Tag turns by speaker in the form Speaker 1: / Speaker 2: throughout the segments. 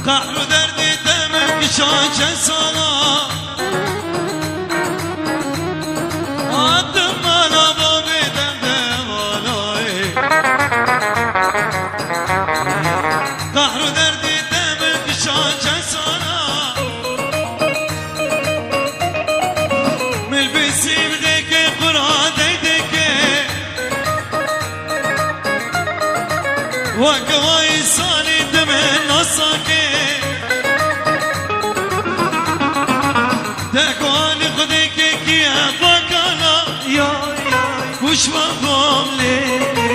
Speaker 1: قهر و دردی دمم کشاچه سالا آدم مالا بابی دم والای قهر و دردی دمم کشاچه سالا ملبسی بدك قرادي دك وقواي صاني دمن نصك دقواني خدك كيا بقالا يا وش مفهوم لي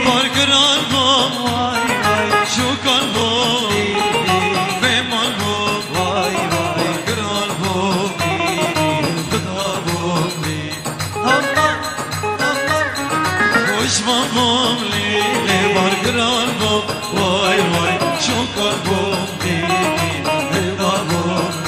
Speaker 1: بارقران بوم شو كان بوم بمان بوم بارقران بوم خدا بوم لي وش مفهوم لي بارقران بوم واي واي شو كان بوم خدا بوم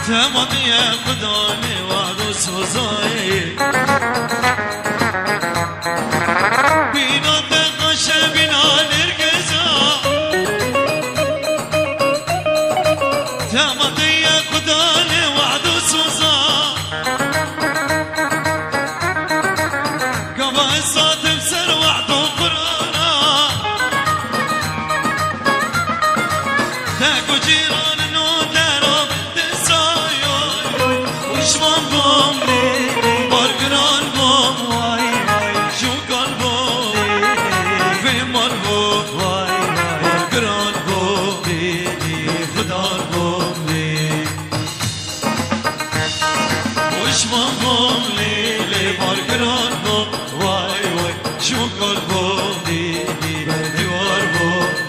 Speaker 1: تمام يا قدامي وعدو سوزاي بينا تقاش بينا نرقزا تمام يا قدامي وعدو سوزا قبا الصوت بسر وعدو قرانا تاكو جيران نودارو شمان بوم بارقران بوم شو كان بوم فيمار بوم بارقران بوم خدار بوم شمان بوم بارقران بوم شو كان بوم دیوار بوم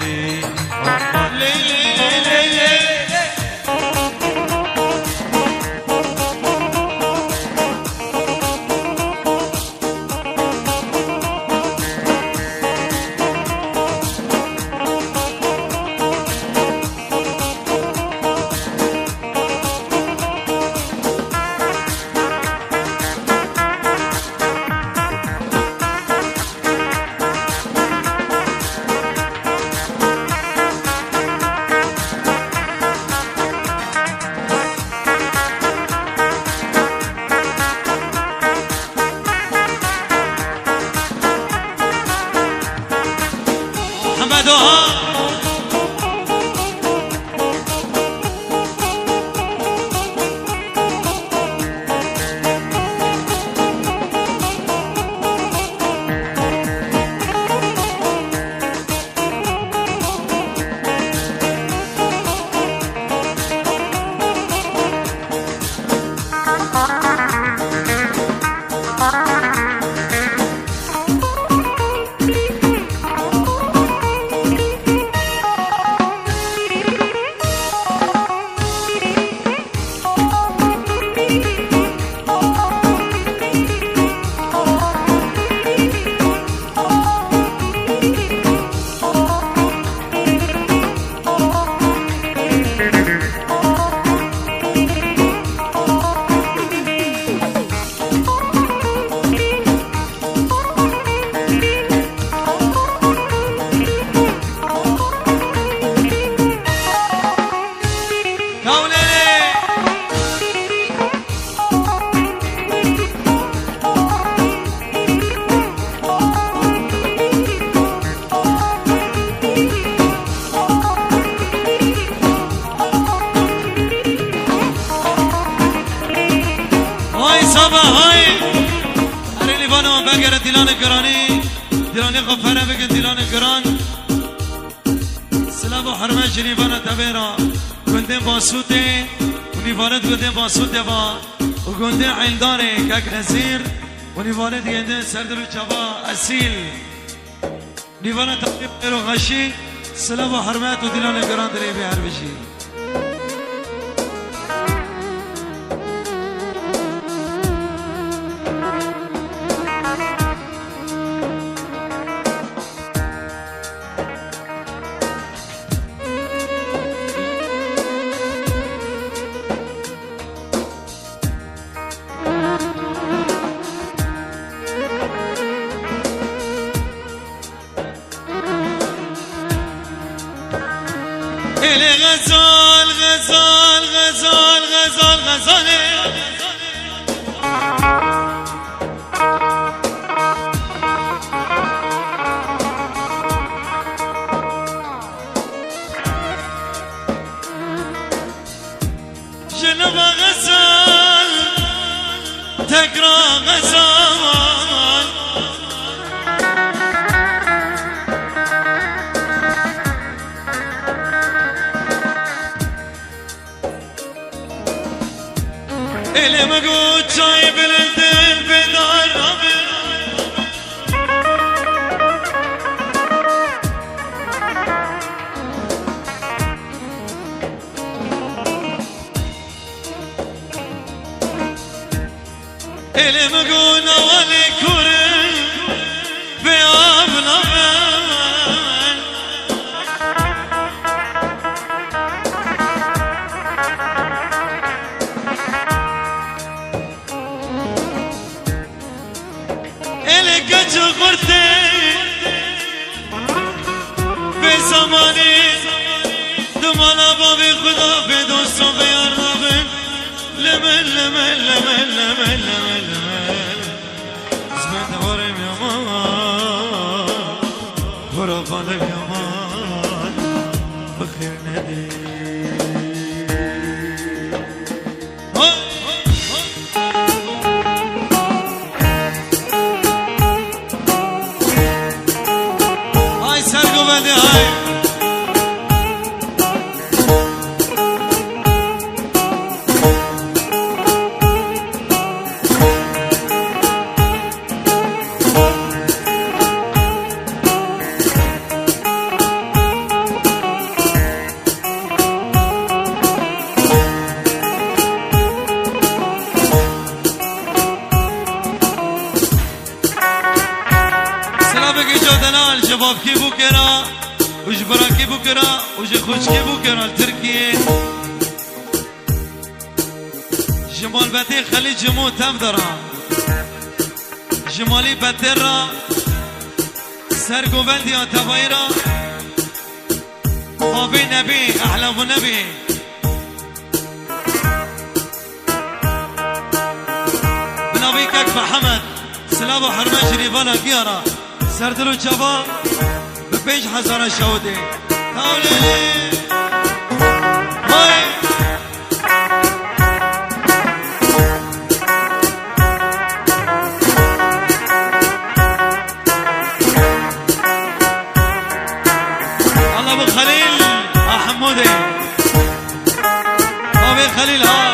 Speaker 1: بگر دیلان گرانی دیلان غفره بگن دیلان گران سلام و حرمه جنیبان تبیرا گنده باسوته و نیوانت گنده باسوته با و گنده عینداره که نزیر و نیوانه دیگه سردر و چابا اصیل نیوانه تقریب رو غشی سلام و حرمت و دلان گران دری به هر بشی غزال غزال غزال غزال غزاله جنب غزال تقرا غزال اللي مقود جايب الدل بدار ربي اللي مقود نوالي كوري بياب نبي گچ خورده به زمانی دمالا بابی خدا به دوستان به یار رابن لمن لمن لمن لمن لمن لمن اسمه دوارم یامان برا بالم یامان بخیر ندی جواب کی بو کرا وش برا کی بو کرا وش خوش کی بو کرا ترکیه جمال بتی خلیج مو تم دارا جمالی بتی را سرگوبندی آتبایی را خوابی نبی احلام نبی بنابی کک محمد سلام و حرمه شریفانا گیارا سردلو چابا به 5000 شهوده تاولی های الله بخلیل احمده بابی خلیل ها